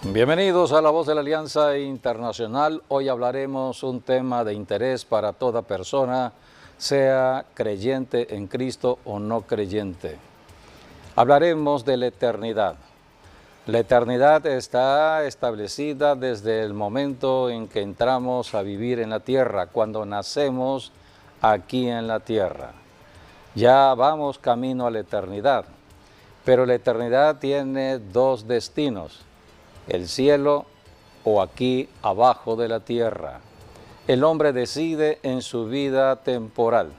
Bienvenidos a La Voz de la Alianza Internacional. Hoy hablaremos un tema de interés para toda persona, sea creyente en Cristo o no creyente. Hablaremos de la eternidad. La eternidad está establecida desde el momento en que entramos a vivir en la tierra, cuando nacemos aquí en la tierra. Ya vamos camino a la eternidad, pero la eternidad tiene dos destinos: el cielo o aquí abajo de la tierra. El hombre decide en su vida temporal.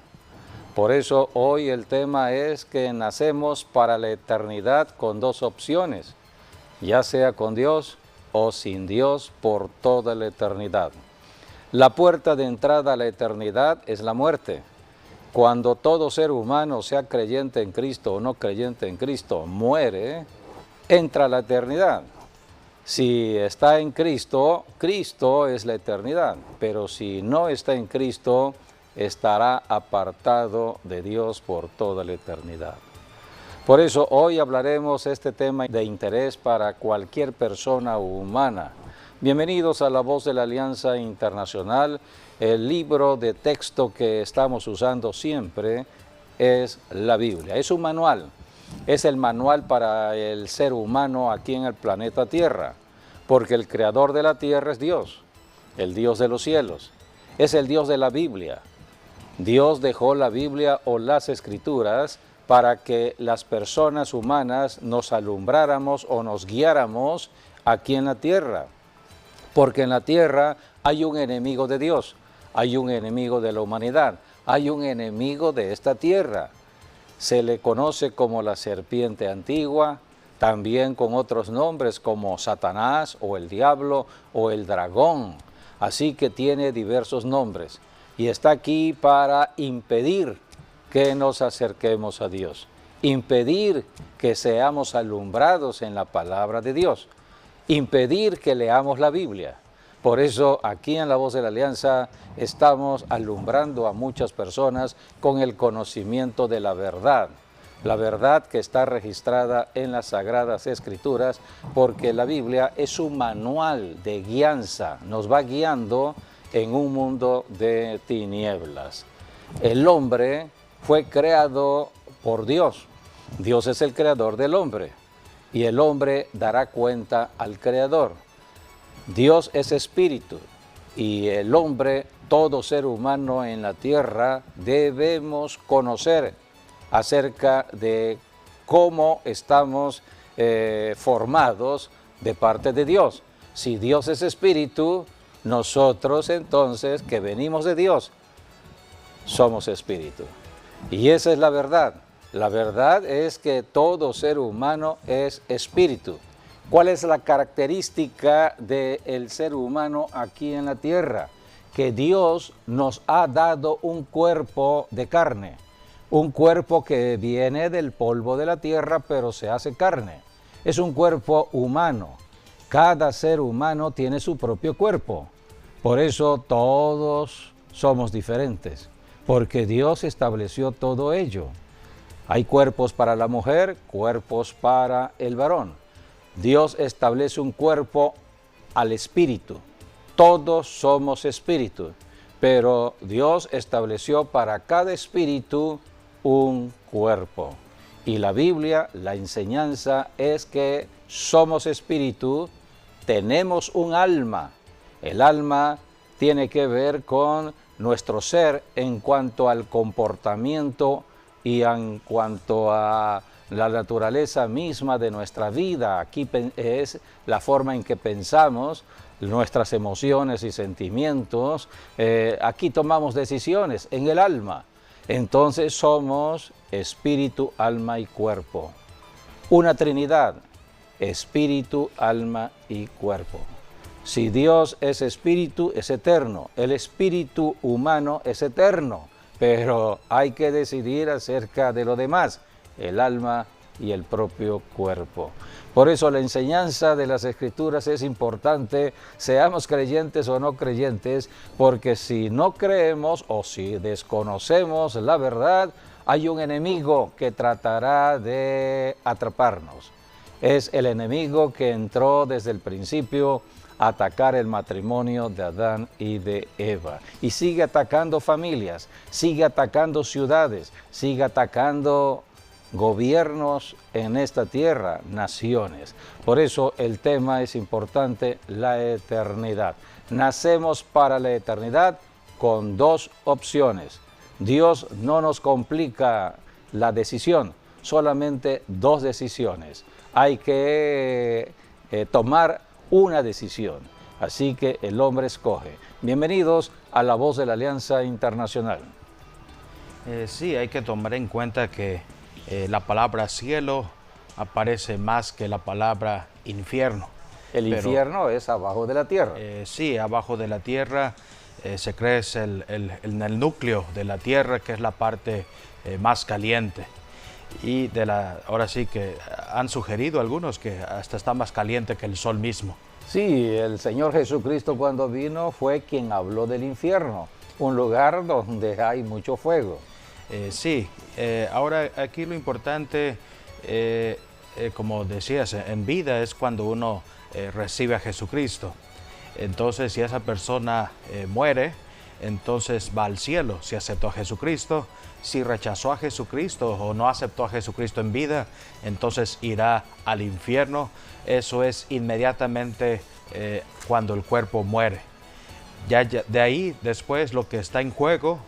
Por eso hoy el tema es que nacemos para la eternidad con dos opciones, ya sea con Dios o sin Dios por toda la eternidad. La puerta de entrada a la eternidad es la muerte. Cuando todo ser humano, sea creyente en Cristo o no creyente en Cristo, muere, entra a la eternidad. Si está en Cristo, Cristo es la eternidad, pero si no está en Cristo, estará apartado de Dios por toda la eternidad. Por eso hoy hablaremos este tema de interés para cualquier persona humana. Bienvenidos a La Voz de la Alianza Internacional. El libro de texto que estamos usando siempre es la Biblia. Es un manual. Es el manual para el ser humano aquí en el planeta Tierra, porque el creador de la tierra es Dios, el Dios de los cielos, es el Dios de la Biblia. Dios dejó la Biblia o las Escrituras para que las personas humanas nos alumbráramos o nos guiáramos aquí en la tierra, porque en la tierra hay un enemigo de Dios, hay un enemigo de la humanidad, hay un enemigo de esta tierra. Se le conoce como la serpiente antigua, también con otros nombres como Satanás o el diablo o el dragón. Así que tiene diversos nombres y está aquí para impedir que nos acerquemos a Dios, impedir que seamos alumbrados en la palabra de Dios, impedir que leamos la Biblia. Por eso aquí en La Voz de la Alianza estamos alumbrando a muchas personas con el conocimiento de la verdad que está registrada en las Sagradas Escrituras, porque la Biblia es un manual de guianza, nos va guiando en un mundo de tinieblas. El hombre fue creado por Dios. Dios es el creador del hombre y el hombre dará cuenta al creador. Dios es espíritu y el hombre, todo ser humano en la tierra, debemos conocer acerca de cómo estamos formados de parte de Dios. Si Dios es espíritu, nosotros entonces, que venimos de Dios, somos espíritu. Y esa es la verdad. La verdad es que todo ser humano es espíritu. ¿Cuál es la característica del ser humano aquí en la tierra? Que Dios nos ha dado un cuerpo de carne, un cuerpo que viene del polvo de la tierra, pero se hace carne. Es un cuerpo humano. Cada ser humano tiene su propio cuerpo. Por eso todos somos diferentes, porque Dios estableció todo ello. Hay cuerpos para la mujer, cuerpos para el varón. Dios establece un cuerpo al espíritu. Todos somos espíritu, pero Dios estableció para cada espíritu un cuerpo. Y la Biblia, la enseñanza es que somos espíritu, tenemos un alma. El alma tiene que ver con nuestro ser en cuanto al comportamiento y en cuanto a la naturaleza misma de nuestra vida. Aquí es la forma en que pensamos, nuestras emociones y sentimientos. Aquí tomamos decisiones en el alma. Entonces somos espíritu, alma y cuerpo. Una Trinidad, espíritu, alma y cuerpo. Si Dios es espíritu, es eterno. El espíritu humano es eterno, pero hay que decidir acerca de lo demás, el alma y el propio cuerpo. Por eso la enseñanza de las Escrituras es importante, seamos creyentes o no creyentes, porque si no creemos o si desconocemos la verdad, hay un enemigo que tratará de atraparnos. Es el enemigo que entró desde el principio a atacar el matrimonio de Adán y de Eva. Y sigue atacando familias, sigue atacando ciudades, sigue atacando gobiernos en esta tierra, naciones. Por eso el tema es importante, la eternidad. Nacemos para la eternidad con dos opciones. Dios no nos complica la decisión, solamente dos decisiones. Hay que tomar una decisión, así que el hombre escoge. Bienvenidos a La Voz de la Alianza Internacional. Sí, hay que tomar en cuenta que la palabra cielo aparece más que la palabra infierno. El infierno es abajo de la tierra. Sí, abajo de la tierra se cree es el núcleo de la tierra, que es la parte más caliente. Y ahora sí que han sugerido algunos que hasta está más caliente que el sol mismo. Sí, el Señor Jesucristo cuando vino fue quien habló del infierno, un lugar donde hay mucho fuego. Ahora aquí lo importante, como decías, en vida es cuando uno recibe a Jesucristo. Entonces, si esa persona muere, entonces va al cielo, si aceptó a Jesucristo. Si rechazó a Jesucristo o no aceptó a Jesucristo en vida, entonces irá al infierno. Eso es inmediatamente cuando el cuerpo muere. Ya de ahí, después, lo que está en juego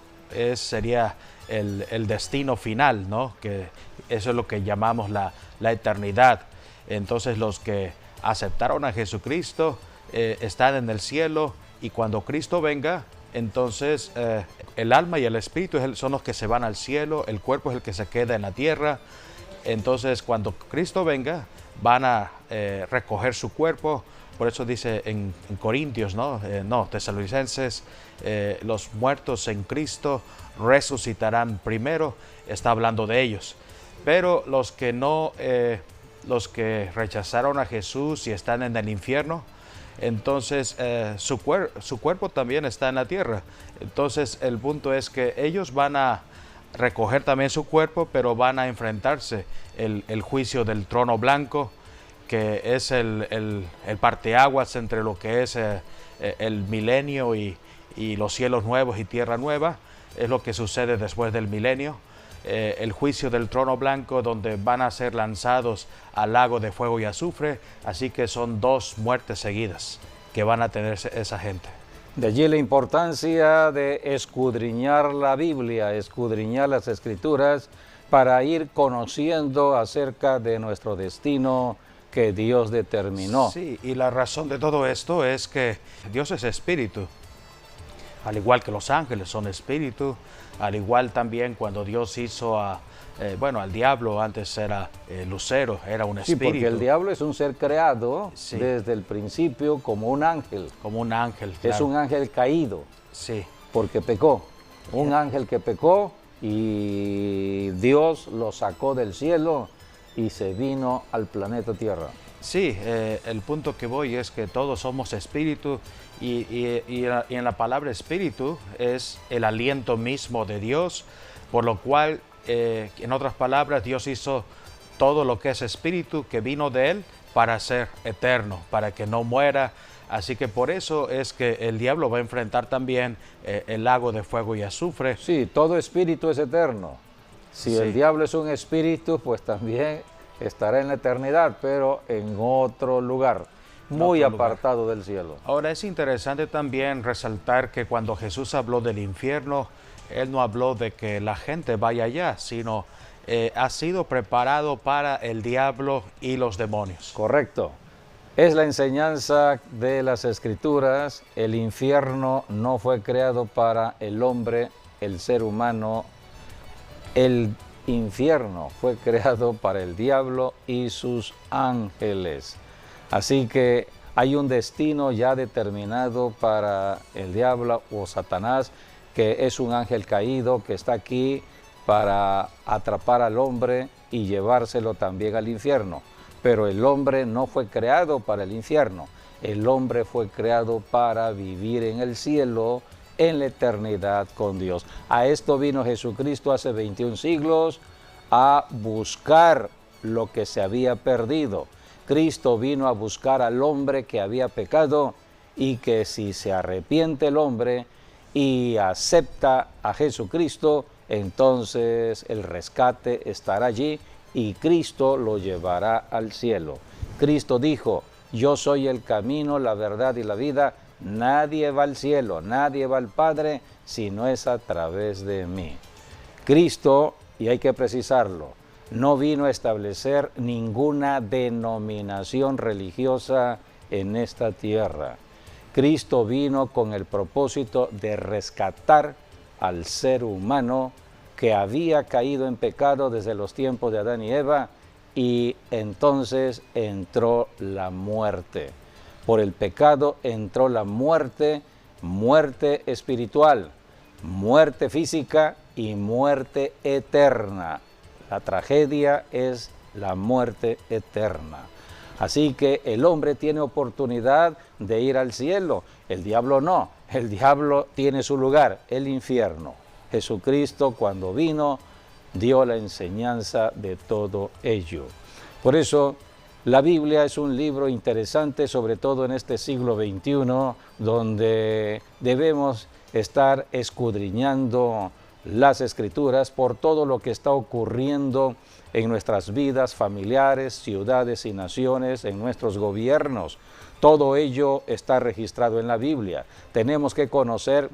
sería el destino final, ¿no? Que eso es lo que llamamos la eternidad. Entonces, los que aceptaron a Jesucristo están en el cielo, y cuando Cristo venga, entonces el alma y el espíritu son los que se van al cielo, el cuerpo es el que se queda en la tierra. Entonces, cuando Cristo venga, van a recoger su cuerpo. Por eso dice en Corintios, Tesalonicenses, los muertos en Cristo resucitarán primero. Está hablando de ellos. Pero los que rechazaron a Jesús y están en el infierno, entonces su cuerpo también está en la tierra. Entonces el punto es que ellos van a recoger también su cuerpo, pero van a enfrentarse el juicio del trono blanco, que es el parteaguas entre lo que es el milenio y los cielos nuevos y tierra nueva. Es lo que sucede después del milenio. El juicio del trono blanco, donde van a ser lanzados al lago de fuego y azufre. Así que son dos muertes seguidas que van a tener esa gente. De allí la importancia de escudriñar la Biblia, escudriñar las Escrituras, para ir conociendo acerca de nuestro destino que Dios determinó. Sí, y la razón de todo esto es que Dios es espíritu, al igual que los ángeles son espíritu. Al igual también cuando Dios hizo al diablo, antes era lucero, era un espíritu. Sí, porque el diablo es un ser creado desde el principio como un ángel. Como un ángel, claro. Es un ángel caído. Sí. Porque pecó. Un ángel que pecó y Dios lo sacó del cielo y se vino al planeta Tierra. Sí, el punto que voy es que todos somos espíritu y en la palabra espíritu es el aliento mismo de Dios, por lo cual, en otras palabras, Dios hizo todo lo que es espíritu, que vino de Él, para ser eterno, para que no muera. Así que por eso es que el diablo va a enfrentar también el lago de fuego y azufre. Sí, todo espíritu es eterno. Si el diablo es un espíritu, pues también estará en la eternidad, pero en otro lugar, muy apartado del cielo. Ahora es interesante también resaltar que cuando Jesús habló del infierno, Él no habló de que la gente vaya allá, sino ha sido preparado para el diablo y los demonios. Correcto. Es la enseñanza de las Escrituras. El infierno no fue creado para el hombre, el ser humano. El infierno fue creado para el diablo y sus ángeles. Así que hay un destino ya determinado para el diablo o Satanás, que es un ángel caído que está aquí para atrapar al hombre y llevárselo también al infierno. Pero el hombre no fue creado para el infierno. El hombre fue creado para vivir en el cielo, en la eternidad con Dios. A esto vino Jesucristo hace 21 siglos, a buscar lo que se había perdido. Cristo vino a buscar al hombre que había pecado y que si se arrepiente el hombre y acepta a Jesucristo, entonces el rescate estará allí y Cristo lo llevará al cielo. Cristo dijo: yo soy el camino, la verdad y la vida. Nadie va al cielo, nadie va al Padre si no es a través de mí. Cristo, y hay que precisarlo, no vino a establecer ninguna denominación religiosa en esta tierra. Cristo vino con el propósito de rescatar al ser humano que había caído en pecado desde los tiempos de Adán y Eva, y entonces entró la muerte. Por el pecado entró la muerte, muerte espiritual, muerte física y muerte eterna. La tragedia es la muerte eterna. Así que el hombre tiene oportunidad de ir al cielo, el diablo no. El diablo tiene su lugar, el infierno. Jesucristo, cuando vino, dio la enseñanza de todo ello. Por eso, la Biblia es un libro interesante, sobre todo en este siglo XXI, donde debemos estar escudriñando las Escrituras por todo lo que está ocurriendo en nuestras vidas familiares, ciudades y naciones, en nuestros gobiernos. Todo ello está registrado en la Biblia. Tenemos que conocer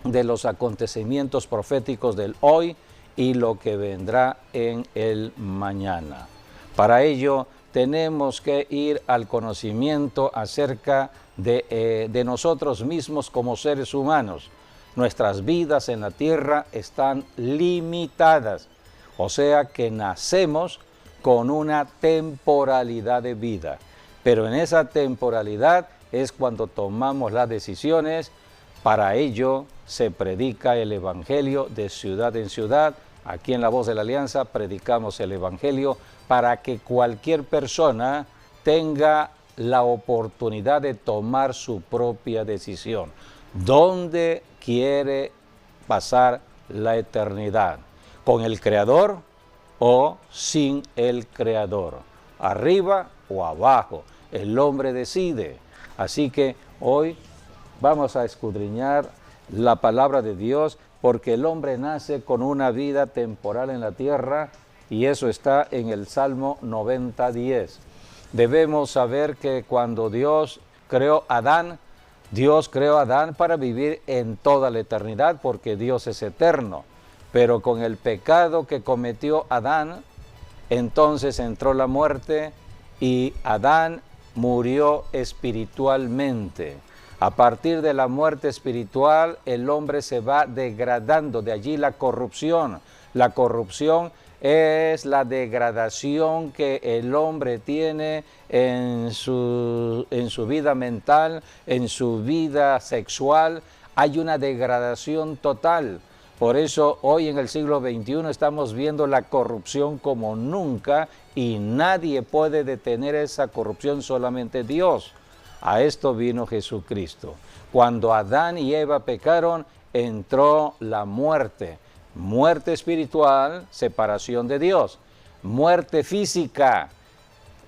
de los acontecimientos proféticos del hoy y lo que vendrá en el mañana. Para ello tenemos que ir al conocimiento acerca de nosotros mismos como seres humanos. Nuestras vidas en la tierra están limitadas, o sea que nacemos con una temporalidad de vida, pero en esa temporalidad es cuando tomamos las decisiones. Para ello se predica el Evangelio de ciudad en ciudad. Aquí en La Voz de la Alianza predicamos el Evangelio para que cualquier persona tenga la oportunidad de tomar su propia decisión. ¿Dónde quiere pasar la eternidad? ¿Con el Creador o sin el Creador? ¿Arriba o abajo? El hombre decide. Así que hoy vamos a escudriñar la palabra de Dios, porque el hombre nace con una vida temporal en la tierra, y eso está en el Salmo 90:10. Debemos saber que cuando Dios creó a Adán para vivir en toda la eternidad, porque Dios es eterno. Pero con el pecado que cometió Adán, entonces entró la muerte y Adán murió espiritualmente. A partir de la muerte espiritual, el hombre se va degradando, de allí la corrupción. La corrupción es la degradación que el hombre tiene en su vida mental, en su vida sexual. Hay una degradación total. Por eso hoy en el siglo XXI estamos viendo la corrupción como nunca, y nadie puede detener esa corrupción, solamente Dios. A esto vino Jesucristo. Cuando Adán y Eva pecaron, entró la muerte. Muerte espiritual, separación de Dios. Muerte física,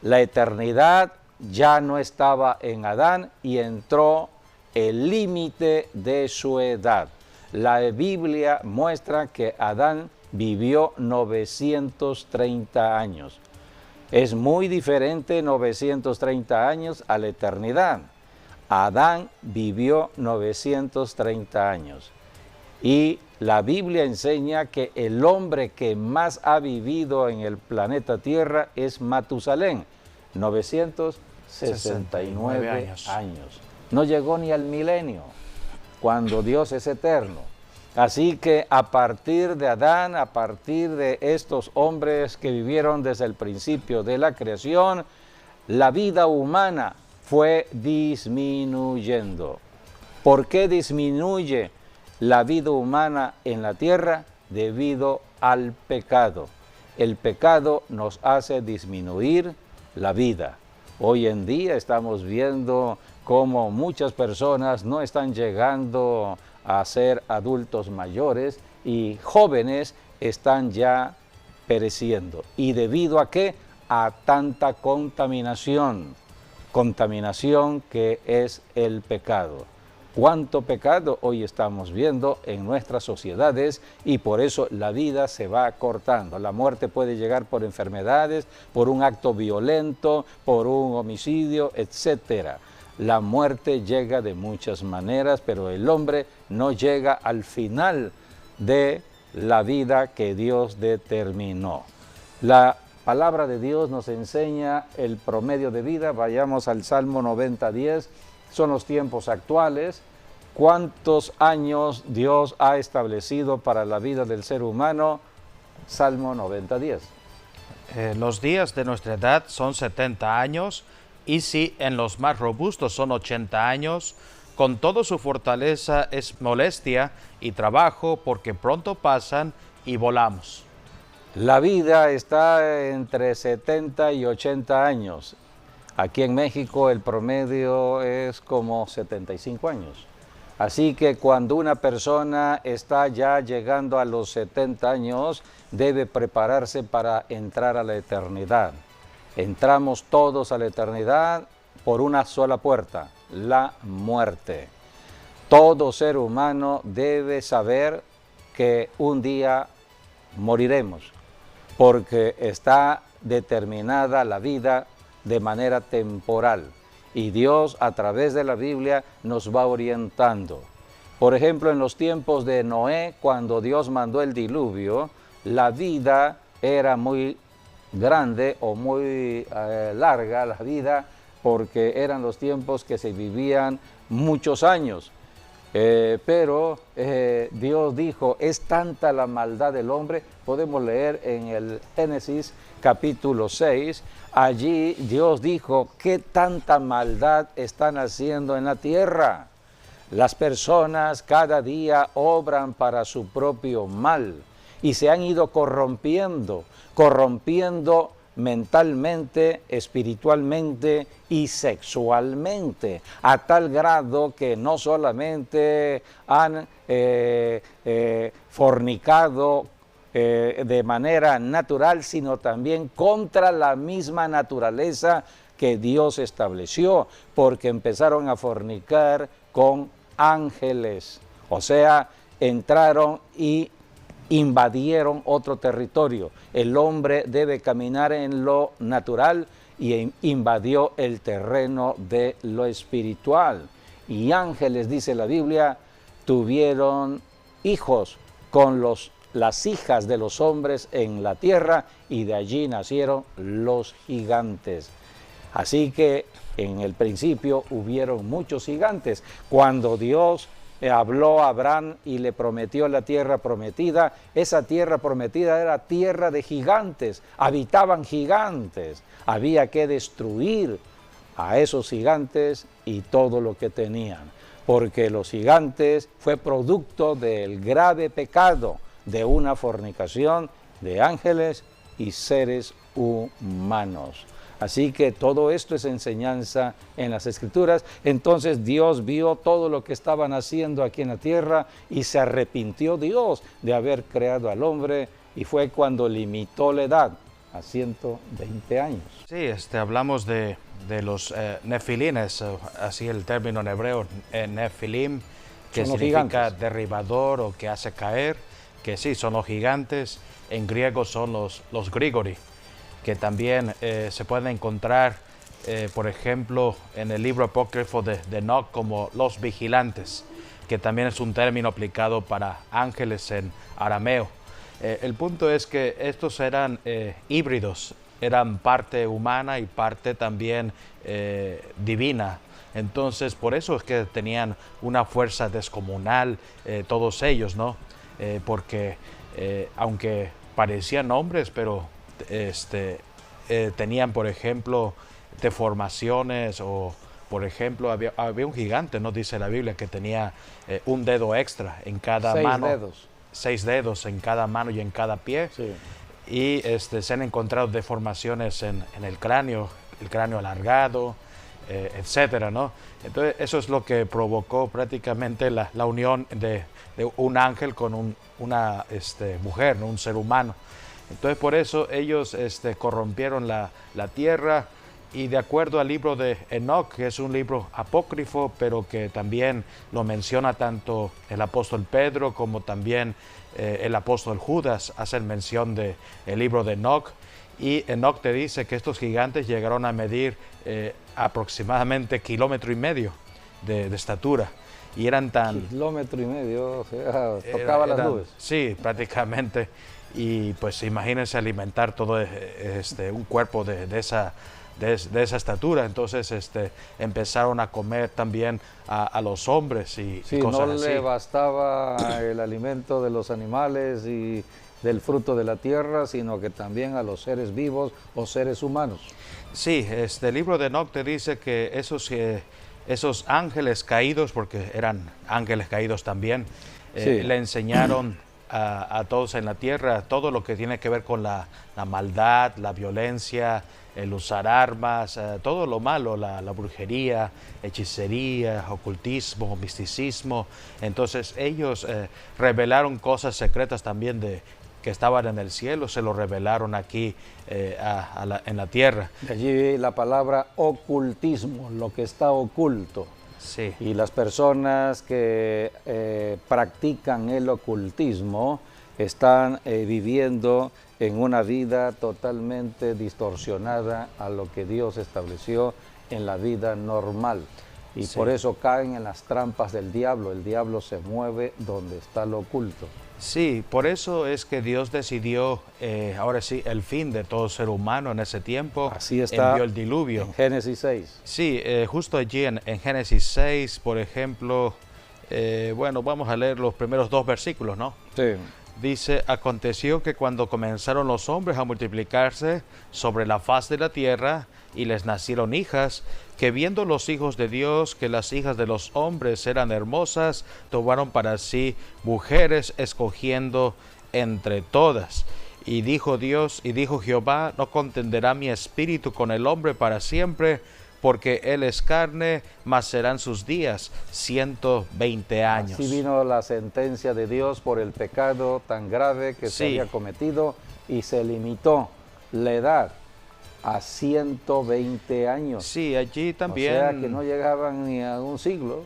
la eternidad ya no estaba en Adán y entró el límite de su edad. La Biblia muestra que Adán vivió 930 años. Es muy diferente 930 años a la eternidad. Adán vivió 930 años. Y la Biblia enseña que el hombre que más ha vivido en el planeta Tierra es Matusalén, 969 años. No llegó ni al milenio, cuando Dios es eterno. Así que a partir de Adán, a partir de estos hombres que vivieron desde el principio de la creación, la vida humana fue disminuyendo. ¿Por qué disminuye la vida humana en la tierra? Debido al pecado. El pecado nos hace disminuir la vida. Hoy en día estamos viendo cómo muchas personas no están llegando a ser adultos mayores y jóvenes están ya pereciendo. ¿Y debido a qué? a tanta contaminación, contaminación que es el pecado. Cuánto pecado hoy estamos viendo en nuestras sociedades y por eso la vida se va cortando. La muerte puede llegar por enfermedades, por un acto violento, por un homicidio, etc. La muerte llega de muchas maneras, pero el hombre no llega al final de la vida que Dios determinó. La palabra de Dios nos enseña el promedio de vida. Vayamos al Salmo 90:10. Son los tiempos actuales. ¿Cuántos años Dios ha establecido para la vida del ser humano? Salmo 90:10. Los días de nuestra edad son 70 años, y si en los más robustos son 80 años, con toda su fortaleza es molestia y trabajo, porque pronto pasan y volamos. La vida está entre 70 y 80 años. Aquí en México el promedio es como 75 años. Así que cuando una persona está ya llegando a los 70 años, debe prepararse para entrar a la eternidad. Entramos todos a la eternidad por una sola puerta, la muerte. Todo ser humano debe saber que un día moriremos, porque está determinada la vida de manera temporal. Y Dios a través de la Biblia nos va orientando. Por ejemplo, en los tiempos de Noé, cuando Dios mandó el diluvio, la vida era muy grande o muy larga, la vida, porque eran los tiempos que se vivían muchos años. Pero Dios dijo, es tanta la maldad del hombre. Podemos leer en el Génesis capítulo 6, allí Dios dijo, ¿qué tanta maldad están haciendo en la tierra? Las personas cada día obran para su propio mal y se han ido corrompiendo mentalmente, espiritualmente y sexualmente, a tal grado que no solamente han fornicado de manera natural, sino también contra la misma naturaleza que Dios estableció, porque empezaron a fornicar con ángeles, o sea, entraron y invadieron otro territorio. El hombre debe caminar en lo natural y invadió el terreno de lo espiritual. Y ángeles, dice la Biblia, tuvieron hijos con las hijas de los hombres en la tierra, y de allí nacieron los gigantes. Así que en el principio hubieron muchos gigantes. Cuando Dios habló a Abraham y le prometió la tierra prometida, esa tierra prometida era tierra de gigantes, habitaban gigantes. Había que destruir a esos gigantes y todo lo que tenían, porque los gigantes fue producto del grave pecado de una fornicación de ángeles y seres humanos. Así que todo esto es enseñanza en las Escrituras. Entonces Dios vio todo lo que estaban haciendo aquí en la tierra y se arrepintió Dios de haber creado al hombre, y fue cuando limitó la edad a 120 años. Sí, hablamos de los nefilines, así el término en hebreo, nefilim, que significa derribador o que hace caer, que sí, son los gigantes. En griego son los grigori, que también se pueden encontrar, por ejemplo, en el libro apócrifo de Enoch como los vigilantes, que también es un término aplicado para ángeles en arameo. El punto es que estos eran híbridos, eran parte humana y parte también divina. Entonces, por eso es que tenían una fuerza descomunal todos ellos, ¿no? Porque aunque parecían hombres, pero tenían, por ejemplo, deformaciones, o por ejemplo había un gigante, ¿no? Dice la Biblia, que tenía un dedo extra en cada mano. 6 dedos en cada mano y en cada pie. Sí. Y se han encontrado deformaciones en el cráneo alargado, etcétera, ¿no? Entonces eso es lo que provocó prácticamente la unión de un ángel con una mujer, ¿no? Un ser humano. Entonces por eso ellos corrompieron la tierra, y de acuerdo al libro de Enoc, que es un libro apócrifo, pero que también lo menciona tanto el apóstol Pedro como también el apóstol Judas, hacen mención del libro de Enoc, y Enoc te dice que estos gigantes llegaron a medir aproximadamente 1,5 kilómetros de estatura, y eran tan... 1,5 kilómetros, o sea, tocaba las nubes. Sí, prácticamente, y pues imagínense alimentar todo un cuerpo de esa estatura. Entonces empezaron a comer también a los hombres y cosas no así. le bastaba el alimento de los animales y del fruto de la tierra, sino que también a los seres vivos o seres humanos. Sí, el libro de Enoc te dice que esos ángeles caídos, porque eran ángeles caídos también, le enseñaron a todos en la tierra todo lo que tiene que ver con la maldad, la violencia, el usar armas, todo lo malo, la brujería, hechicería, ocultismo, misticismo. Entonces ellos revelaron cosas secretas también que estaban en el cielo, se lo revelaron aquí en la tierra. De allí la palabra ocultismo, lo que está oculto. Sí. Y las personas que practican el ocultismo están viviendo en una vida totalmente distorsionada a lo que Dios estableció en la vida normal. Y por eso caen en las trampas del diablo. El diablo se mueve donde está lo oculto. Sí, por eso es que Dios decidió, ahora sí, el fin de todo ser humano en ese tiempo. Así está, envió el diluvio. En Génesis 6. Sí, justo allí en Génesis 6, por ejemplo, bueno, vamos a leer los primeros 2 versículos, ¿no? Sí. Dice, aconteció que cuando comenzaron los hombres a multiplicarse sobre la faz de la tierra, y les nacieron hijas, que viendo los hijos de Dios que las hijas de los hombres eran hermosas, tomaron para sí mujeres, escogiendo entre todas. Y dijo Dios, y dijo Jehová, no contenderá mi espíritu con el hombre para siempre, porque él es carne, mas serán sus días 120 años. Así vino la sentencia de Dios por el pecado tan grave que se había cometido, y se limitó la edad a 120 años. Sí, allí también. O sea que no llegaban ni a un siglo.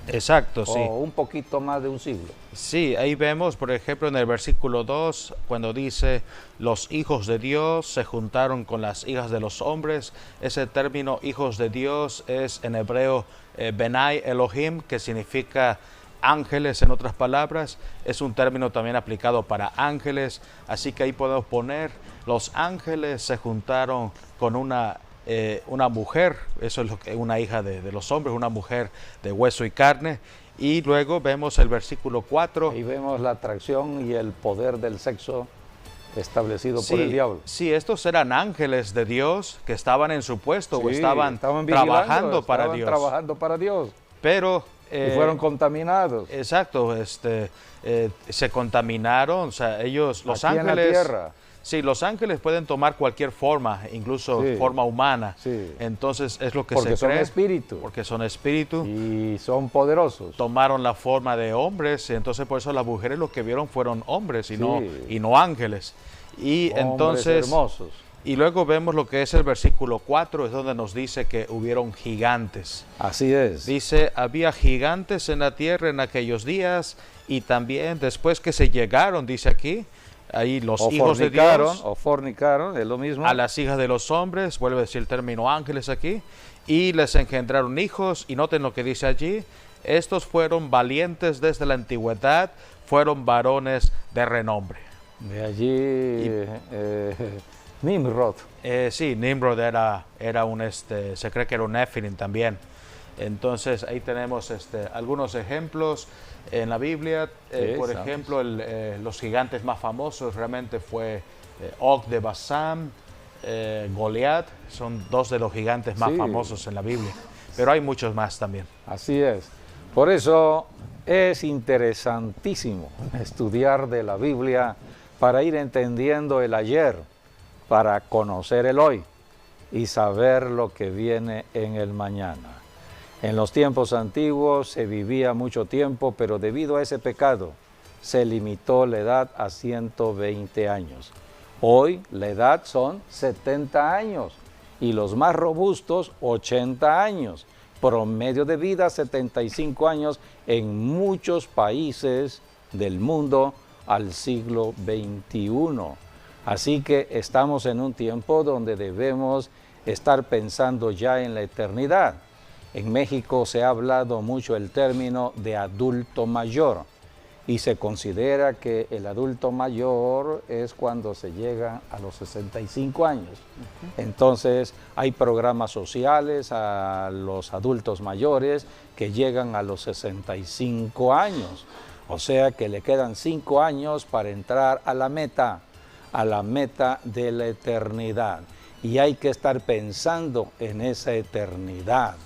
Exacto, sí. O un poquito más de un siglo. Sí, ahí vemos, por ejemplo, en el versículo 2, cuando dice, los hijos de Dios se juntaron con las hijas de los hombres. Ese término, hijos de Dios, es en hebreo Benai Elohim, que significa ángeles, en otras palabras. Es un término también aplicado para ángeles. Así que ahí podemos poner, los ángeles se juntaron con una mujer, eso es una hija de los hombres, una mujer de hueso y carne. Y luego vemos el versículo 4. Ahí vemos la atracción y el poder del sexo establecido por el diablo. Sí, estos eran ángeles de Dios que estaban en su puesto, o estaban trabajando para Dios. Pero y fueron contaminados. Exacto, se contaminaron, o sea, ellos, los aquí ángeles, en la tierra. Sí, los ángeles pueden tomar cualquier forma, incluso forma humana. Sí. Entonces es lo que porque se cree. Son espíritu. Porque son espíritu. Y son poderosos. Tomaron la forma de hombres, y entonces por eso las mujeres lo que vieron fueron hombres y no ángeles. Y hombres entonces hermosos. Y luego vemos lo que es el versículo 4, es donde nos dice que hubieron gigantes. Así es. Dice, había gigantes en la tierra en aquellos días, y también después que se llegaron, dice aquí, ahí los hijos de Dios. O fornicaron, es lo mismo. A las hijas de los hombres, vuelve a decir el término ángeles aquí, y les engendraron hijos, y noten lo que dice allí, estos fueron valientes desde la antigüedad, fueron varones de renombre. De allí Nimrod. Sí, Nimrod era un, se cree que era un Nephilim también. Entonces ahí tenemos algunos ejemplos en la Biblia. Por ejemplo, los gigantes más famosos realmente fue Og de Basán, Goliat, son dos de los gigantes más famosos en la Biblia. Pero hay muchos más también. Así es. Por eso es interesantísimo estudiar de la Biblia para ir entendiendo el ayer, para conocer el hoy y saber lo que viene en el mañana. En los tiempos antiguos se vivía mucho tiempo, pero debido a ese pecado se limitó la edad a 120 años. Hoy la edad son 70 años y los más robustos 80 años. Promedio de vida 75 años en muchos países del mundo al siglo XXI. Así que estamos en un tiempo donde debemos estar pensando ya en la eternidad. En México se ha hablado mucho el término de adulto mayor y se considera que el adulto mayor es cuando se llega a los 65 años. Entonces hay programas sociales a los adultos mayores que llegan a los 65 años. O sea que le quedan 5 años para entrar a la meta de la eternidad. Y hay que estar pensando en esa eternidad.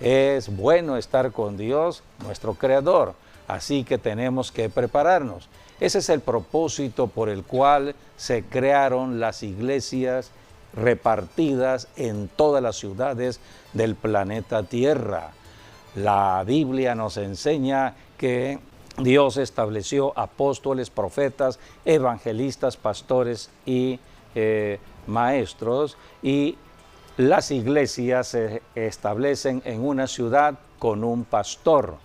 Es bueno estar con Dios, nuestro Creador, así que tenemos que prepararnos. Ese es el propósito por el cual se crearon las iglesias repartidas en todas las ciudades del planeta Tierra. La Biblia nos enseña que Dios estableció apóstoles, profetas, evangelistas, pastores y maestros, y las iglesias se establecen en una ciudad con un pastor.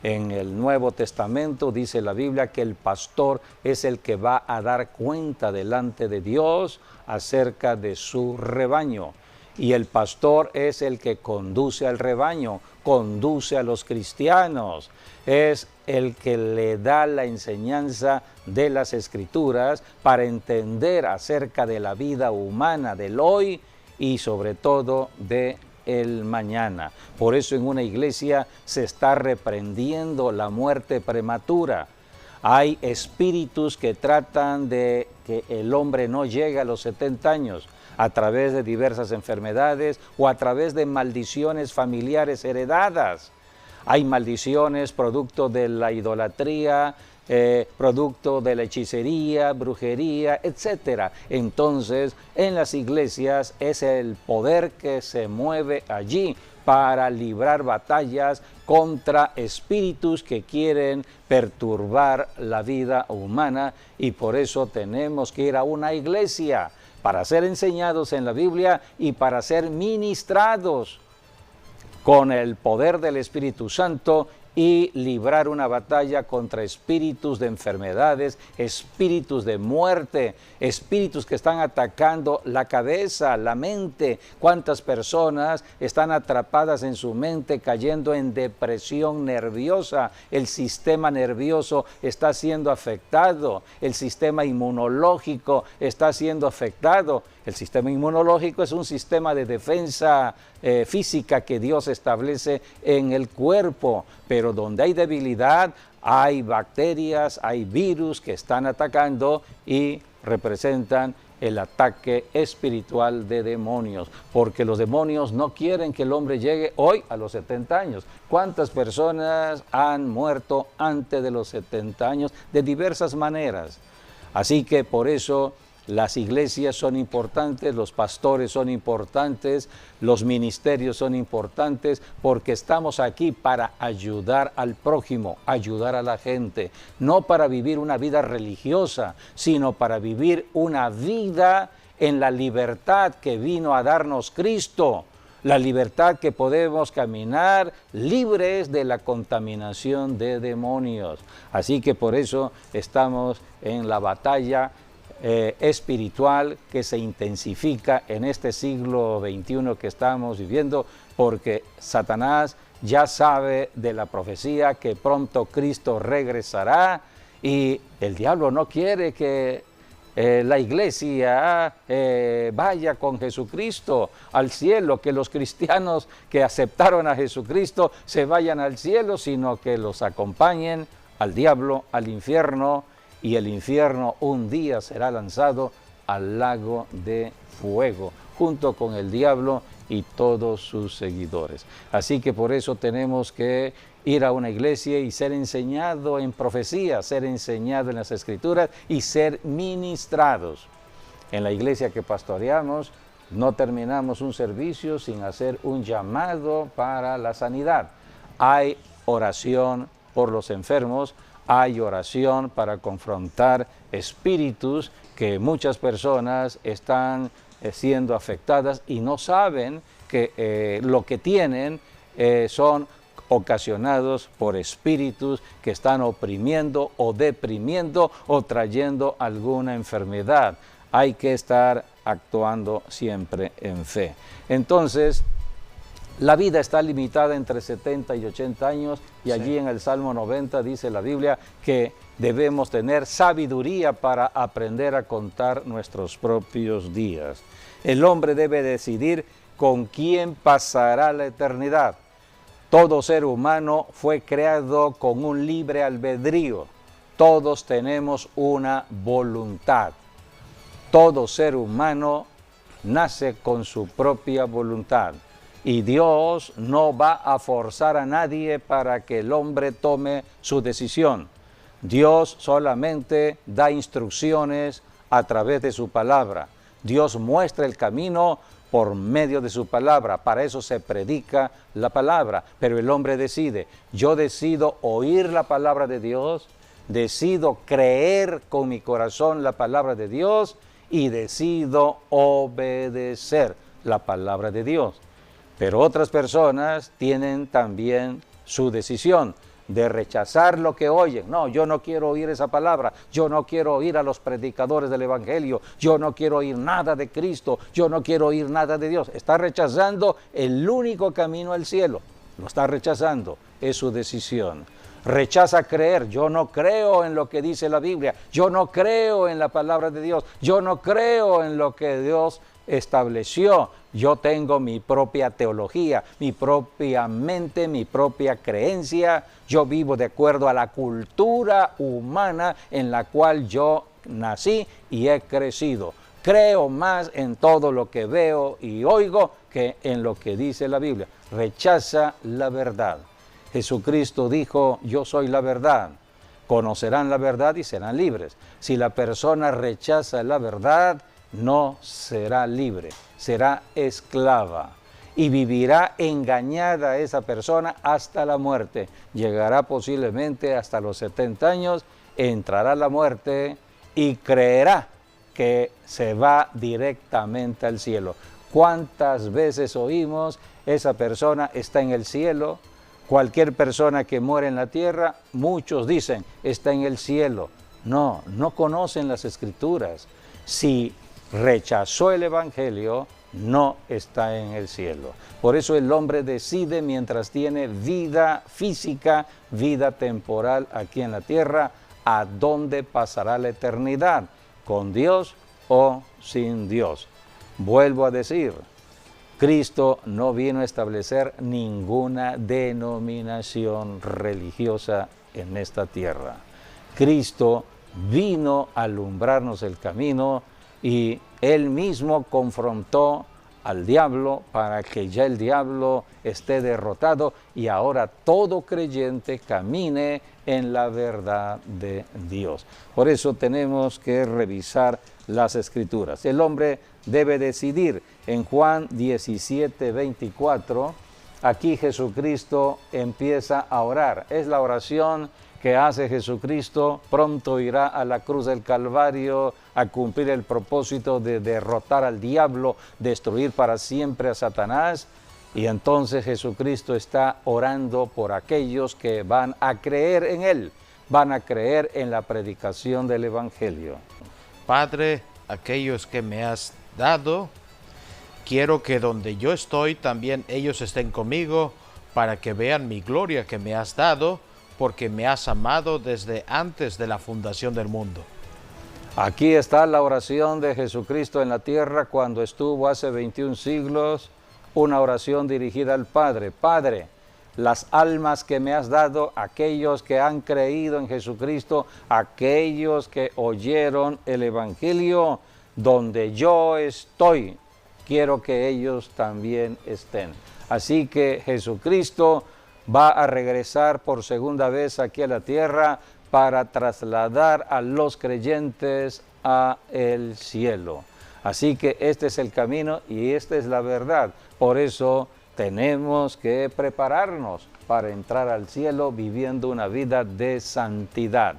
En el Nuevo Testamento dice la Biblia que el pastor es el que va a dar cuenta delante de Dios acerca de su rebaño. Y el pastor es el que conduce al rebaño, conduce a los cristianos, es el que le da la enseñanza de las Escrituras para entender acerca de la vida humana del hoy y sobre todo de el mañana. Por eso en una iglesia se está reprendiendo la muerte prematura. Hay espíritus que tratan de que el hombre no llegue a los 70 años a través de diversas enfermedades o a través de maldiciones familiares heredadas. Hay maldiciones producto de la idolatría, producto de la hechicería, brujería, etc. Entonces, en las iglesias es el poder que se mueve allí para librar batallas contra espíritus que quieren perturbar la vida humana, y por eso tenemos que ir a una iglesia para ser enseñados en la Biblia y para ser ministrados con el poder del Espíritu Santo y librar una batalla contra espíritus de enfermedades, espíritus de muerte, espíritus que están atacando la cabeza, la mente. ¿Cuántas personas están atrapadas en su mente, cayendo en depresión nerviosa? El sistema nervioso está siendo afectado, el sistema inmunológico está siendo afectado. El sistema inmunológico es un sistema de defensa física que Dios establece en el cuerpo, pero donde hay debilidad, hay bacterias, hay virus que están atacando y representan el ataque espiritual de demonios, porque los demonios no quieren que el hombre llegue hoy a los 70 años. ¿Cuántas personas han muerto antes de los 70 años? De diversas maneras. Así que por eso las iglesias son importantes, los pastores son importantes, los ministerios son importantes, porque estamos aquí para ayudar al prójimo, ayudar a la gente, no para vivir una vida religiosa, sino para vivir una vida en la libertad que vino a darnos Cristo, la libertad que podemos caminar libres de la contaminación de demonios. Así que por eso estamos en la batalla espiritual que se intensifica en este siglo XXI que estamos viviendo, porque Satanás ya sabe de la profecía que pronto Cristo regresará, y el diablo no quiere que la iglesia vaya con Jesucristo al cielo, que los cristianos que aceptaron a Jesucristo se vayan al cielo, sino que los acompañen al diablo, al infierno, y el infierno un día será lanzado al lago de fuego, junto con el diablo y todos sus seguidores. Así que por eso tenemos que ir a una iglesia y ser enseñado en profecía, ser enseñado en las Escrituras y ser ministrados. En la iglesia que pastoreamos, no terminamos un servicio sin hacer un llamado para la sanidad. Hay oración por los enfermos, hay oración para confrontar espíritus que muchas personas están siendo afectadas y no saben que lo que tienen son ocasionados por espíritus que están oprimiendo o deprimiendo o trayendo alguna enfermedad. Hay que estar actuando siempre en fe. Entonces, la vida está limitada entre 70 y 80 años y allí en el Salmo 90 dice la Biblia que debemos tener sabiduría para aprender a contar nuestros propios días. El hombre debe decidir con quién pasará la eternidad. Todo ser humano fue creado con un libre albedrío. Todos tenemos una voluntad. Todo ser humano nace con su propia voluntad. Y Dios no va a forzar a nadie para que el hombre tome su decisión. Dios solamente da instrucciones a través de su palabra. Dios muestra el camino por medio de su palabra. Para eso se predica la palabra. Pero el hombre decide. Yo decido oír la palabra de Dios, decido creer con mi corazón la palabra de Dios y decido obedecer la palabra de Dios. Pero otras personas tienen también su decisión de rechazar lo que oyen. No, yo no quiero oír esa palabra, yo no quiero oír a los predicadores del Evangelio, yo no quiero oír nada de Cristo, yo no quiero oír nada de Dios. Está rechazando el único camino al cielo, lo está rechazando, es su decisión. Rechaza creer, yo no creo en lo que dice la Biblia, yo no creo en la palabra de Dios, yo no creo en lo que Dios estableció. Yo tengo mi propia teología, mi propia mente, mi propia creencia. Yo vivo de acuerdo a la cultura humana en la cual yo nací y he crecido. Creo más en todo lo que veo y oigo que en lo que dice la Biblia. Rechaza la verdad. Jesucristo dijo, yo soy la verdad. Conocerán la verdad y serán libres. Si la persona rechaza la verdad, no será libre, será esclava y vivirá engañada esa persona hasta la muerte. Llegará posiblemente hasta los 70 años, entrará a la muerte y creerá que se va directamente al cielo. ¿Cuántas veces oímos esa persona está en el cielo? Cualquier persona que muere en la tierra, muchos dicen, está en el cielo. No, no conocen las Escrituras. Si rechazó el Evangelio, no está en el cielo. Por eso el hombre decide mientras tiene vida física, vida temporal aquí en la tierra, a dónde pasará la eternidad, con Dios o sin Dios. Vuelvo a decir, Cristo no vino a establecer ninguna denominación religiosa en esta tierra. Cristo vino a alumbrarnos el camino y Él mismo confrontó al diablo para que ya el diablo esté derrotado y ahora todo creyente camine en la verdad de Dios. Por eso tenemos que revisar las Escrituras. El hombre debe decidir. En Juan 17:24, aquí Jesucristo empieza a orar. Es la oración que hace Jesucristo, pronto irá a la cruz del Calvario a cumplir el propósito de derrotar al diablo, destruir para siempre a Satanás. Y entonces Jesucristo está orando por aquellos que van a creer en Él, van a creer en la predicación del Evangelio. Padre, aquellos que me has dado, quiero que donde yo estoy también ellos estén conmigo para que vean mi gloria que me has dado, porque me has amado desde antes de la fundación del mundo. Aquí está la oración de Jesucristo en la tierra cuando estuvo hace 21 siglos, una oración dirigida al Padre. Padre, las almas que me has dado, aquellos que han creído en Jesucristo, aquellos que oyeron el Evangelio, donde yo estoy, quiero que ellos también estén. Así que Jesucristo va a regresar por segunda vez aquí a la tierra para trasladar a los creyentes a el cielo. Así que este es el camino y esta es la verdad. Por eso tenemos que prepararnos para entrar al cielo viviendo una vida de santidad.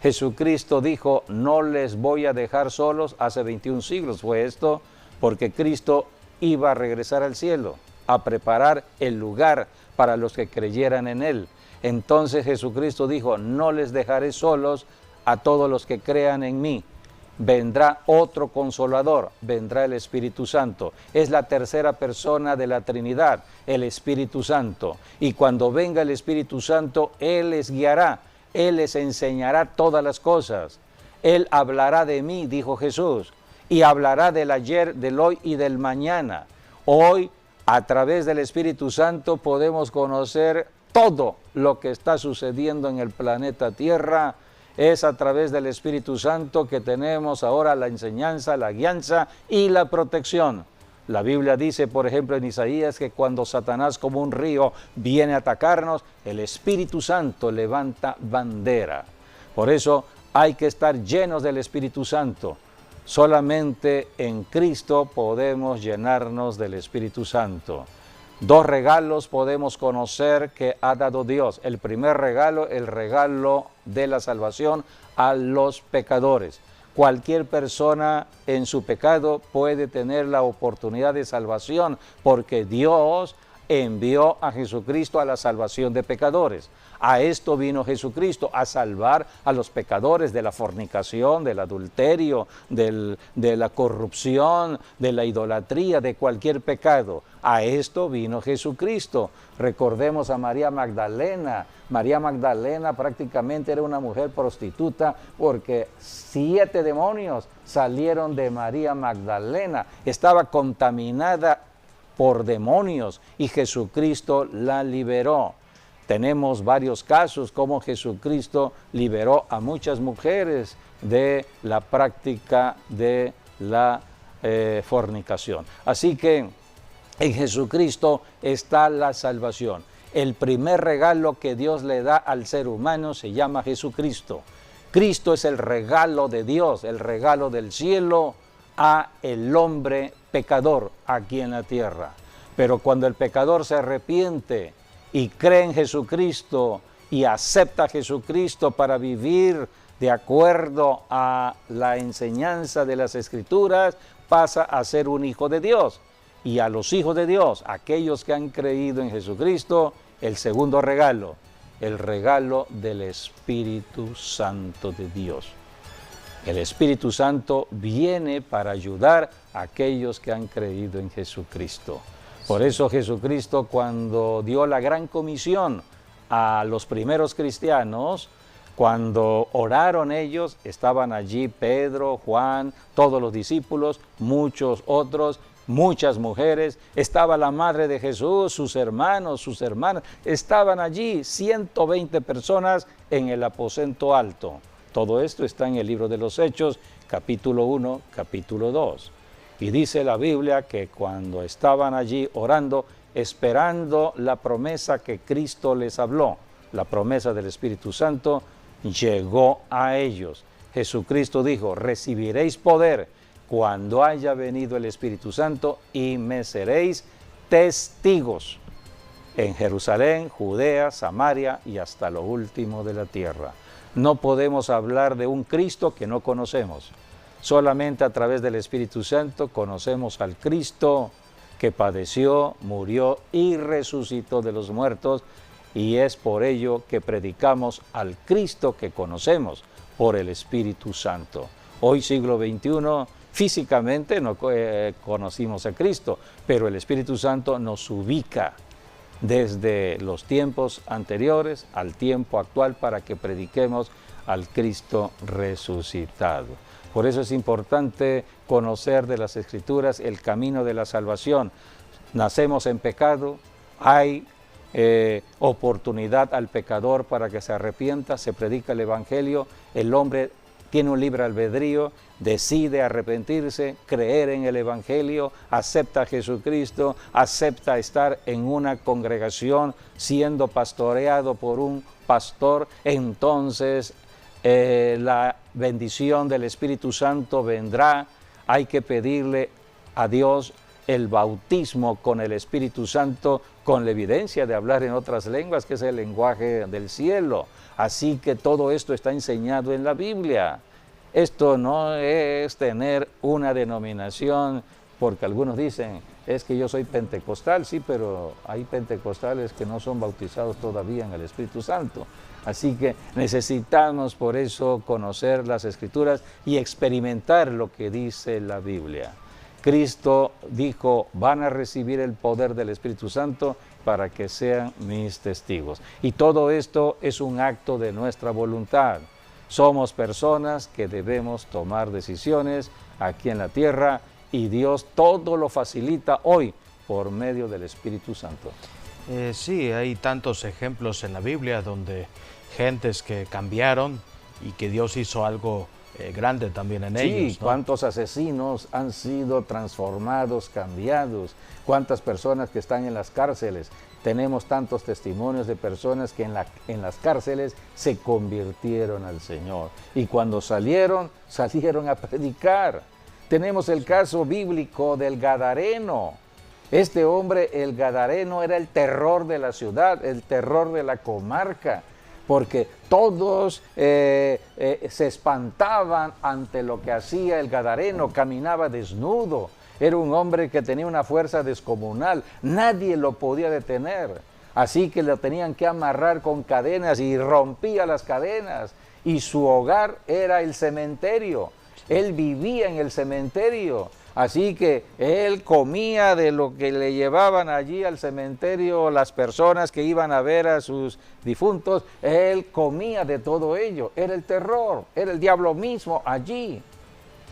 Jesucristo dijo, no les voy a dejar solos, hace 21 siglos fue esto, porque Cristo iba a regresar al cielo, a preparar el lugar para los que creyeran en Él. Entonces Jesucristo dijo, no les dejaré solos a todos los que crean en mí. Vendrá otro consolador, vendrá el Espíritu Santo. Es la tercera persona de la Trinidad, el Espíritu Santo. Y cuando venga el Espíritu Santo, Él les guiará, Él les enseñará todas las cosas. Él hablará de mí, dijo Jesús, y hablará del ayer, del hoy y del mañana. Hoy, a través del Espíritu Santo, podemos conocer todo lo que está sucediendo en el planeta Tierra. Es a través del Espíritu Santo que tenemos ahora la enseñanza, la guianza y la protección. La Biblia dice, por ejemplo, en Isaías, que cuando Satanás como un río viene a atacarnos, el Espíritu Santo levanta bandera. Por eso hay que estar llenos del Espíritu Santo. Solamente en Cristo podemos llenarnos del Espíritu Santo. Dos regalos podemos conocer que ha dado Dios. El primer regalo, el regalo de la salvación a los pecadores. Cualquier persona en su pecado puede tener la oportunidad de salvación porque Dios envió a Jesucristo a la salvación de pecadores. A esto vino Jesucristo, a salvar a los pecadores de la fornicación, del adulterio, de la corrupción, de la idolatría, de cualquier pecado. A esto vino Jesucristo. Recordemos a María Magdalena. María Magdalena prácticamente era una mujer prostituta porque 7 demonios salieron de María Magdalena. Estaba contaminada por demonios y Jesucristo la liberó. Tenemos varios casos como Jesucristo liberó a muchas mujeres de la práctica de la fornicación. Así que en Jesucristo está la salvación. El primer regalo que Dios le da al ser humano se llama Jesucristo. Cristo es el regalo de Dios, el regalo del cielo a el hombre pecador aquí en la tierra. Pero cuando el pecador se arrepiente y cree en Jesucristo y acepta a Jesucristo para vivir de acuerdo a la enseñanza de las Escrituras, pasa a ser un hijo de Dios. Y a los hijos de Dios, aquellos que han creído en Jesucristo, el segundo regalo, el regalo del Espíritu Santo de Dios. El Espíritu Santo viene para ayudar a aquellos que han creído en Jesucristo. Por eso Jesucristo, cuando dio la gran comisión a los primeros cristianos, cuando oraron ellos, estaban allí Pedro, Juan, todos los discípulos, muchos otros, muchas mujeres, estaba la madre de Jesús, sus hermanos, sus hermanas, estaban allí 120 personas en el aposento alto. Todo esto está en el libro de los Hechos, capítulo 1, capítulo 2. Y dice la Biblia que cuando estaban allí orando, esperando la promesa que Cristo les habló, la promesa del Espíritu Santo, llegó a ellos. Jesucristo dijo, recibiréis poder cuando haya venido el Espíritu Santo y me seréis testigos en Jerusalén, Judea, Samaria y hasta lo último de la tierra. No podemos hablar de un Cristo que no conocemos. Solamente a través del Espíritu Santo conocemos al Cristo que padeció, murió y resucitó de los muertos, y es por ello que predicamos al Cristo que conocemos por el Espíritu Santo. Hoy, siglo XXI, físicamente no conocimos a Cristo, pero el Espíritu Santo nos ubica desde los tiempos anteriores al tiempo actual para que prediquemos al Cristo resucitado. Por eso es importante conocer de las Escrituras el camino de la salvación. Nacemos en pecado, hay oportunidad al pecador para que se arrepienta, se predica el Evangelio, el hombre tiene un libre albedrío, decide arrepentirse, creer en el Evangelio, acepta a Jesucristo, acepta estar en una congregación siendo pastoreado por un pastor, entonces la bendición del Espíritu Santo vendrá. Hay que pedirle a Dios el bautismo con el Espíritu Santo con la evidencia de hablar en otras lenguas, que es el lenguaje del cielo. Así que todo esto está enseñado en la Biblia. Esto no es tener una denominación, porque algunos dicen, es que yo soy pentecostal, sí, pero hay pentecostales que no son bautizados todavía en el Espíritu Santo. Así que necesitamos por eso conocer las Escrituras y experimentar lo que dice la Biblia. Cristo dijo, van a recibir el poder del Espíritu Santo para que sean mis testigos. Y todo esto es un acto de nuestra voluntad. Somos personas que debemos tomar decisiones aquí en la tierra y Dios todo lo facilita hoy por medio del Espíritu Santo. Sí, hay tantos ejemplos en la Biblia donde gentes que cambiaron y que Dios hizo algo grande también en ellos, Sí, ¿no? cuántos asesinos han sido transformados, cambiados, cuántas personas que están en las cárceles. Tenemos tantos testimonios de personas que en las cárceles se convirtieron al Señor. Y cuando salieron a predicar. Tenemos el caso bíblico del Gadareno. Este hombre, el Gadareno, era el terror de la ciudad, el terror de la comarca, porque todos se espantaban ante lo que hacía el Gadareno. Caminaba desnudo, era un hombre que tenía una fuerza descomunal, nadie lo podía detener, así que lo tenían que amarrar con cadenas y rompía las cadenas, y su hogar era el cementerio, él vivía en el cementerio. Así que él comía de lo que le llevaban allí al cementerio las personas que iban a ver a sus difuntos, él comía de todo ello, era el terror, era el diablo mismo allí.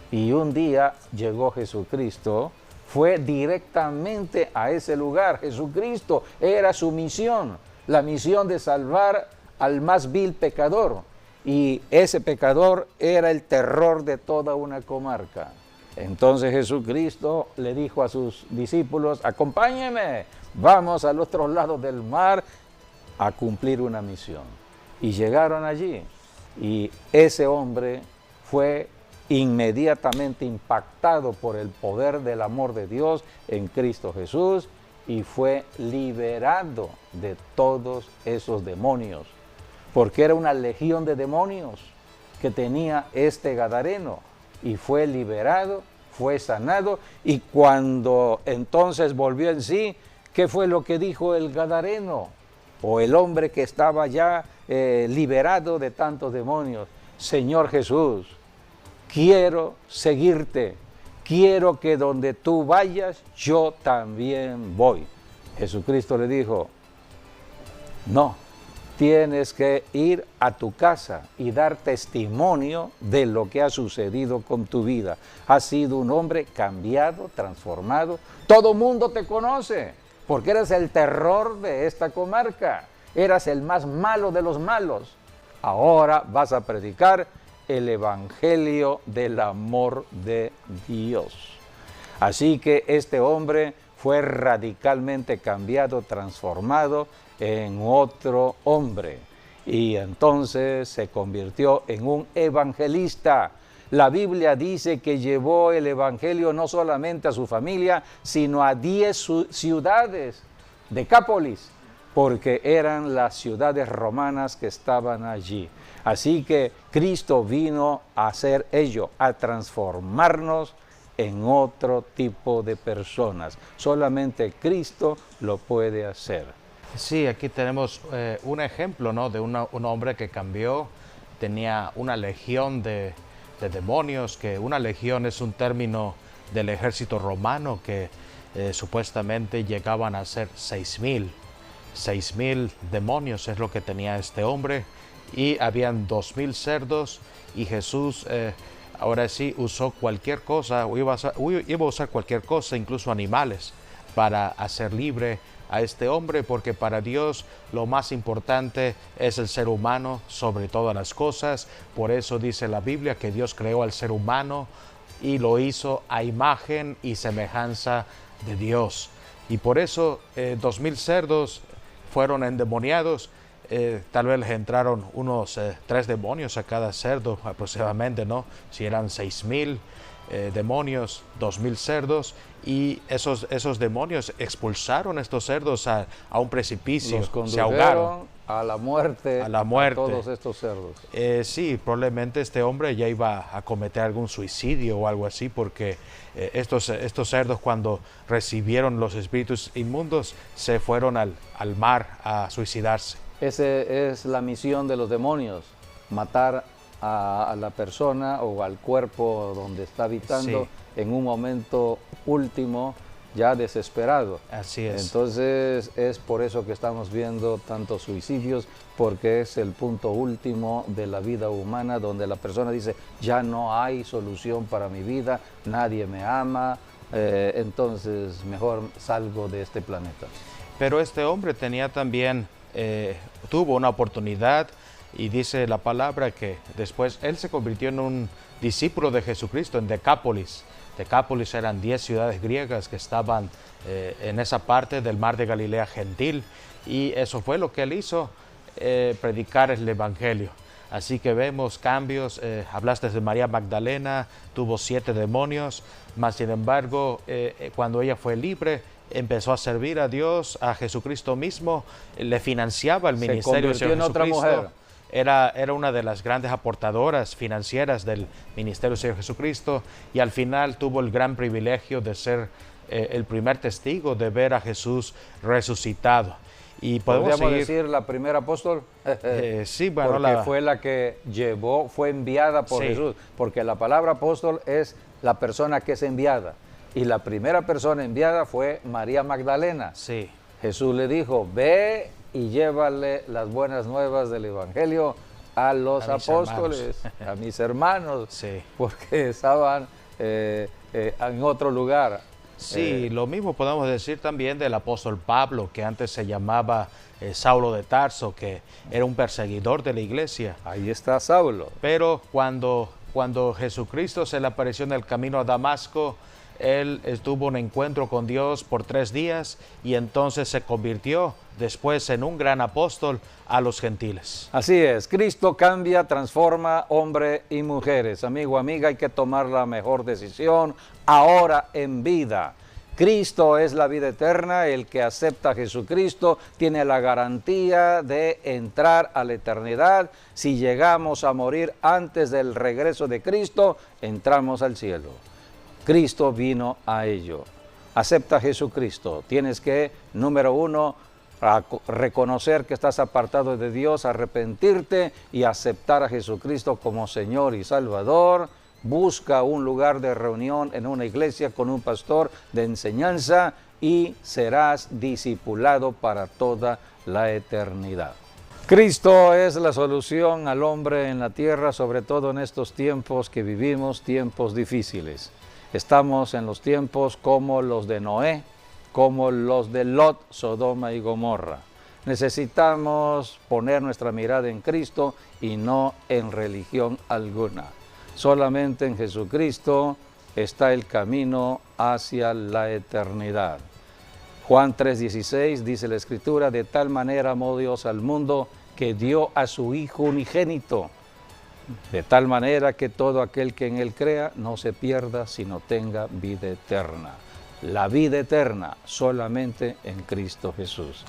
Y un día llegó Jesucristo, fue directamente a ese lugar. Jesucristo era su misión, la misión de salvar al más vil pecador. Y ese pecador era el terror de toda una comarca. Entonces Jesucristo le dijo a sus discípulos, acompáñenme, vamos al otro lado del mar a cumplir una misión. Y llegaron allí y ese hombre fue inmediatamente impactado por el poder del amor de Dios en Cristo Jesús y fue liberado de todos esos demonios, porque era una legión de demonios que tenía este Gadareno. Y fue liberado, fue sanado, y cuando entonces volvió en sí, ¿qué fue lo que dijo el Gadareno? O el hombre que estaba ya liberado de tantos demonios. Señor Jesús, quiero seguirte, quiero que donde tú vayas, yo también voy. Jesucristo le dijo, no. Tienes que ir a tu casa y dar testimonio de lo que ha sucedido con tu vida. Has sido un hombre cambiado, transformado. Todo mundo te conoce porque eres el terror de esta comarca. Eras el más malo de los malos. Ahora vas a predicar el evangelio del amor de Dios. Así que este hombre fue radicalmente cambiado, transformado en otro hombre, y entonces se convirtió en un evangelista. La Biblia dice que llevó el evangelio no solamente a su familia, sino a 10 ciudades, Decápolis, porque eran las ciudades romanas que estaban allí. Así que Cristo vino a hacer ello, a transformarnos en otro tipo de personas. Solamente Cristo lo puede hacer. Sí, aquí tenemos un ejemplo, ¿no?, de un hombre que cambió, tenía una legión de demonios, que una legión es un término del ejército romano que supuestamente llegaban a ser 6,000 demonios es lo que tenía este hombre, y habían 2,000 cerdos, y Jesús ahora sí usó cualquier cosa, iba a usar cualquier cosa, incluso animales, para hacer libre a este hombre, porque para Dios lo más importante es el ser humano sobre todas las cosas. Por eso dice la Biblia que Dios creó al ser humano y lo hizo a imagen y semejanza de Dios. Y por eso 2,000 cerdos fueron endemoniados. Tal vez les entraron unos 3 demonios a cada cerdo aproximadamente, ¿no? Si eran 6,000. demonios, 2000 cerdos, y esos demonios expulsaron estos cerdos a un precipicio, se ahogaron. A la muerte, a todos estos cerdos. Sí, probablemente este hombre ya iba a cometer algún suicidio o algo así, porque estos cerdos, cuando recibieron los espíritus inmundos, se fueron al mar a suicidarse. Esa es la misión de los demonios, matar a la persona o al cuerpo donde está habitando en un momento último, ya desesperado. Así es. Entonces es por eso que estamos viendo tantos suicidios, porque es el punto último de la vida humana, donde la persona dice, ya no hay solución para mi vida, nadie me ama, entonces mejor salgo de este planeta. Pero este hombre tenía también, tuvo una oportunidad, y dice la palabra que después él se convirtió en un discípulo de Jesucristo en Decápolis. Decápolis eran 10 ciudades griegas que estaban en esa parte del mar de Galilea gentil, y eso fue lo que él hizo, predicar el evangelio. Así que vemos cambios. Hablaste de María Magdalena, tuvo 7 demonios, mas sin embargo cuando ella fue libre, empezó a servir a Dios, a Jesucristo mismo, le financiaba el ministerio de Jesucristo. Otra mujer. Era una de las grandes aportadoras financieras del ministerio del Señor Jesucristo, y al final tuvo el gran privilegio de ser el primer testigo de ver a Jesús resucitado. Y podríamos decir la primera apóstol, sí, bueno, porque fue la que fue enviada por Jesús, porque la palabra apóstol es la persona que es enviada, y la primera persona enviada fue María Magdalena. Sí. Jesús le dijo, ve y llévale las buenas nuevas del evangelio a los apóstoles, a mis hermanos, porque estaban en otro lugar. Sí, lo mismo podemos decir también del apóstol Pablo, que antes se llamaba Saulo de Tarso, que era un perseguidor de la iglesia. Ahí está Saulo. Pero cuando Jesucristo se le apareció en el camino a Damasco, él tuvo un encuentro con Dios por 3 días, y entonces se convirtió después en un gran apóstol a los gentiles. Así es, Cristo cambia, transforma hombre y mujeres. Amigo, amiga, hay que tomar la mejor decisión ahora en vida. Cristo es la vida eterna. El que acepta a Jesucristo tiene la garantía de entrar a la eternidad. Si llegamos a morir antes del regreso de Cristo, entramos al cielo. Cristo vino a ello. Acepta a Jesucristo. Tienes que, número 1, reconocer que estás apartado de Dios, arrepentirte y aceptar a Jesucristo como Señor y Salvador. Busca un lugar de reunión en una iglesia con un pastor de enseñanza y serás discipulado para toda la eternidad. Cristo es la solución al hombre en la tierra, sobre todo en estos tiempos que vivimos, tiempos difíciles. Estamos en los tiempos como los de Noé, como los de Lot, Sodoma y Gomorra. Necesitamos poner nuestra mirada en Cristo y no en religión alguna. Solamente en Jesucristo está el camino hacia la eternidad. Juan 3:16 dice la Escritura, de tal manera amó Dios al mundo que dio a su Hijo unigénito, de tal manera que todo aquel que en Él crea no se pierda, sino tenga vida eterna. La vida eterna solamente en Cristo Jesús.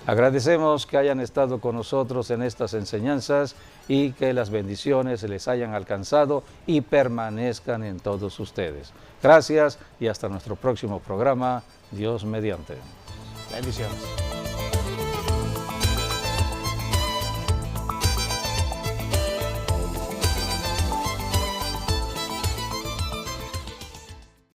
Agradecemos que hayan estado con nosotros en estas enseñanzas y que las bendiciones les hayan alcanzado y permanezcan en todos ustedes. Gracias y hasta nuestro próximo programa, Dios mediante. Bendiciones.